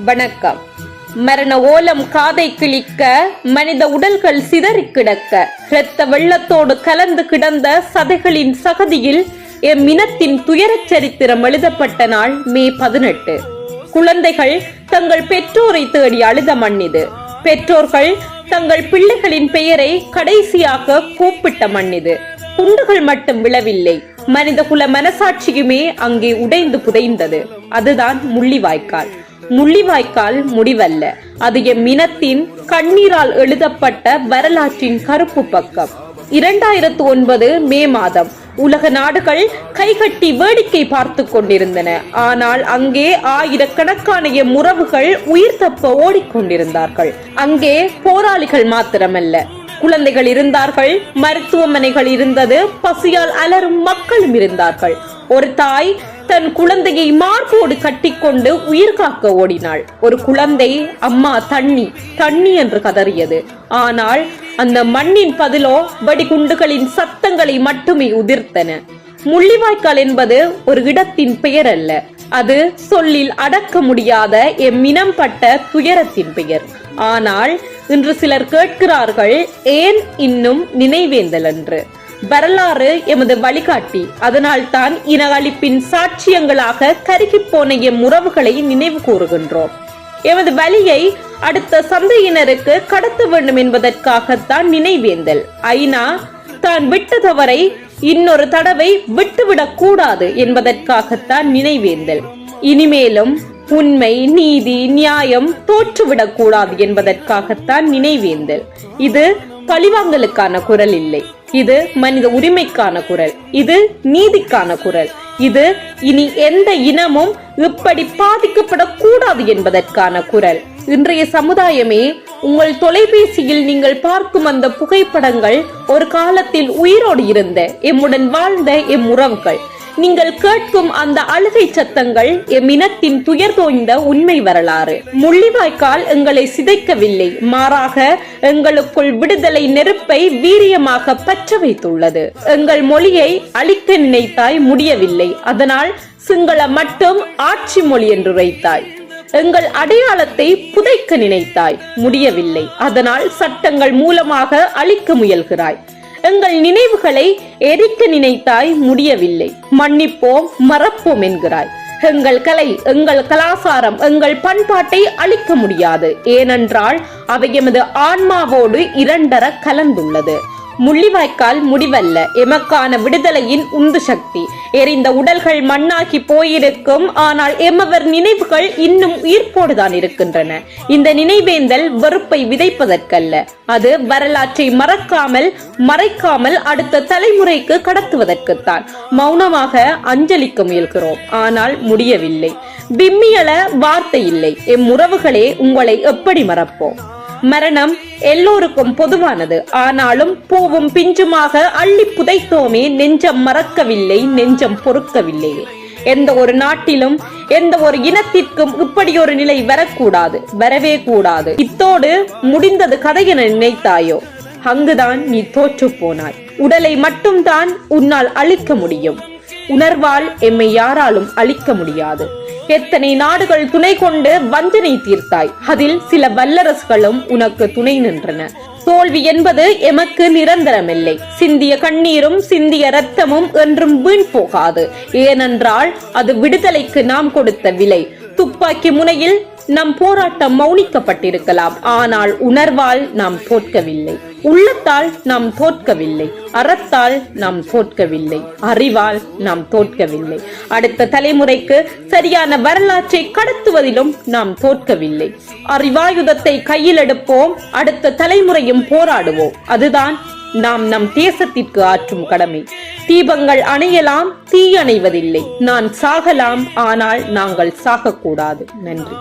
வணக்கம். மரண ஓலம் காதை கிழிக்க, மனித உடல்கள் சிதறி கிடக்க, இரத்த வெள்ளத்தோடு கலந்து கிடந்த சதைகளின் சகதியில் எம்மினத்தின் துயரச் சரித்திரம் எழுதப்பட்ட நாள் மே 18. குழந்தைகள் தங்கள் பெற்றோரை தேடி அழுத மண்ணிது. பெற்றோர்கள் தங்கள் பிள்ளைகளின் பெயரை கடைசியாக கூப்பிட்ட மண்ணிது. குண்டுகள் மட்டும் விழவில்லை, மனிதகுல மனசாட்சியுமே அங்கே உடைந்து புதைந்தது. அதுதான் முள்ளிவாய்க்கால். முள்ளிவாய்க்கால் முடிவல்ல, அது எம்மினத்தின் கண்ணீரால் எழுதப்பட்ட வரலாற்றின் கருப்பு பக்கம். 2009 மே மாதம் உலக நாடுகள் கைகட்டி வேடிக்கை பார்த்து கொண்டிருந்தன. ஆனால் அங்கே ஆயிரக்கணக்கான உறவுகள் உயிர் தப்ப ஓடிக்கொண்டிருந்தார்கள். அங்கே போராளிகள் மாத்திரமல்ல, குழந்தைகள் இருந்தார்கள், மருத்துவமனைகள் இருந்தது, பசியால் அலரும் மக்களும் இருந்தார்கள். ஒரு தாய் தன் குழந்தையை மார்போடு கட்டிக்கொண்டு உயிர் காக்க ஓடினாள். ஒரு குழந்தை அம்மா தண்ணி தண்ணி என்று கதறியது. ஆனால் அந்த மண்ணின் பதிலோ வெடிகுண்டுகளின் சத்தங்களை மட்டுமே உதிர்த்தன. முள்ளிவாய்க்கால் என்பது ஒரு இடத்தின் பெயர் அல்ல, அது சொல்லில் அடக்க முடியாத எம்மினம் பட்ட துயரத்தின் பெயர். ஆனால் இன்று சிலர் கேட்கிறார்கள், ஏன் இன்னும் நினைவேந்தல் என்று? வரலாறு எமது வழிகாட்டி. அதனால் தான் இன அழிப்பின் சாட்சியங்களாக கருகி போன எம் உறவுகளை நினைவு கூறுகின்றோம். எமது வழியை அடுத்த சந்தையினருக்கு கடத்த வேண்டும் என்பதற்காகத்தான் நினைவேந்தல். ஐநா தான் விட்ட தவறை இன்னொரு தடவை விட்டுவிடக் கூடாது என்பதற்காகத்தான் நினைவேந்தல். இனிமேலும் உண்மை, நீதி, நியாயம் தோற்றுவிடக் கூடாது என்பதற்காகத்தான் நினைவேந்தல். இது பழிவாங்கலுக்கான குரல் இல்லை, இது மனித உரிமைக்கான குரல், இது நீதிக்கான குரல், இது இனி எந்த இனமும் இப்படி பாதிக்கப்படக்கூடாது என்பதற்கான குரல். இன்றைய சமுதாயமே, உங்கள் தொலைபேசியில் நீங்கள் பார்க்கும் அந்த புகைப்படங்கள் ஒரு காலத்தில் உயிரோடு இருந்த எம்முடன் வாழ்ந்த எம் உறவுகள். நீங்கள் கேட்கும் அந்த அழுகை சத்தங்கள் எம் இனத்தின் துயர் தோய்ந்த உண்மை வரலாறு. முள்ளிவாய்க்கால் எங்களை சிதைக்கவில்லை, மாறாக எங்களுக்குள் விடுதலை நெருப்பை வீரியமாக பற்ற வைத்துள்ளது. எங்கள் மொழியை அழிக்க நினைத்தாய், முடியவில்லை. அதனால் சிங்கள மட்டும் ஆட்சி மொழி என்று வைத்தாய். எங்கள் அடையாளத்தை புதைக்க நினைத்தாய், முடியவில்லை. அதனால் சட்டங்கள் மூலமாக அழிக்க முயல்கிறாய். எங்கள் நினைவுகளை எரிக்க நினைத்தாய், முடியவில்லை. மன்னிப்போம், மறப்போம் என்கிறாய். எங்கள் கலை, எங்கள் கலாசாரம், எங்கள் பண்பாட்டை அழிக்க முடியாது. ஏனென்றால் அவை எமது ஆன்மாவோடு இரண்டர கலந்துள்ளது. முள்ளிவாய்க்கால் முடிவல்ல, எமக்கான விடுதலையின் உந்து சக்தி. எரிந்த உடல்கள் மண்ணாகி போயிருக்கும், ஆனால் எமவர் நினைவுகள் இன்னும் உயிர்ப்போடுதான் இருக்கின்றன. இந்த நினைவேந்தல் வெறுப்பை விதைப்பதற்கல்ல, அது வரலாற்றை மறைக்காமல் அடுத்த தலைமுறைக்கு கடத்துவதற்குத்தான். மௌனமாக அஞ்சலிக்க முயல்கிறோம், ஆனால் முடியவில்லை. விம்மியல வார்த்தை இல்லை. எம் உறவுகளே, உங்களை எப்படி மறப்போம்? மரணம் எல்லோருக்கும் பொதுவானது. ஆனாலும் பூவும் பிஞ்சுமாக அள்ளி புதைத்தோமே, நெஞ்சம் மறக்கவில்லை, நெஞ்சம் பொறுக்கவில்லையே. எந்த ஒரு நாட்டிலும் எந்த ஒரு இனத்திற்கும் இப்படி ஒரு நிலை வரக்கூடாது, வரவே கூடாது. இத்தோடு முடிந்தது கதை என நினைத்தாயோ, அங்குதான் நீ தோற்று போனாய். உடலை மட்டும்தான் உன்னால் அழிக்க முடியும், உணர்வால் எம்மை யாராலும் அழிக்க முடியாது. எத்தனை நாடுகள் துணை கொண்டு வஞ்சனை தீர்த்தாய், அதில் சில வல்லரசுகளும் உனக்கு துணை நின்றன. தோல்வி என்பது எமக்கு நிரந்தரமில்லை. சிந்திய கண்ணீரும் சிந்திய இரத்தமும் என்றும் வீண் போகாது. ஏனென்றால் அது விடுதலைக்கு நாம் கொடுத்த விலை. துப்பாக்கி முனையில் நம் போராட்டம் மௌனிக்கப்பட்டிருக்கலாம், ஆனால் உணர்வால் நாம் தோற்கவில்லை, உள்ளத்தால் நாம் தோற்கவில்லை, அறத்தால் நாம் தோற்கவில்லை, அறிவால் நாம் தோற்கவில்லை. அடுத்த தலைமுறைக்கு சரியான வரலாற்றை கடத்துவதிலும் நாம் தோற்கவில்லை. அறிவாயுதத்தை கையில் எடுப்போம், அடுத்த தலைமுறையும் போராடுவோம். அதுதான் நாம் நம் தேசத்திற்கு ஆற்றும் கடமை. தீபங்கள் அணையலாம், தீ அணைவதில்லை. நான் சாகலாம், ஆனால் நாங்கள் சாகக்கூடாது. நன்றி.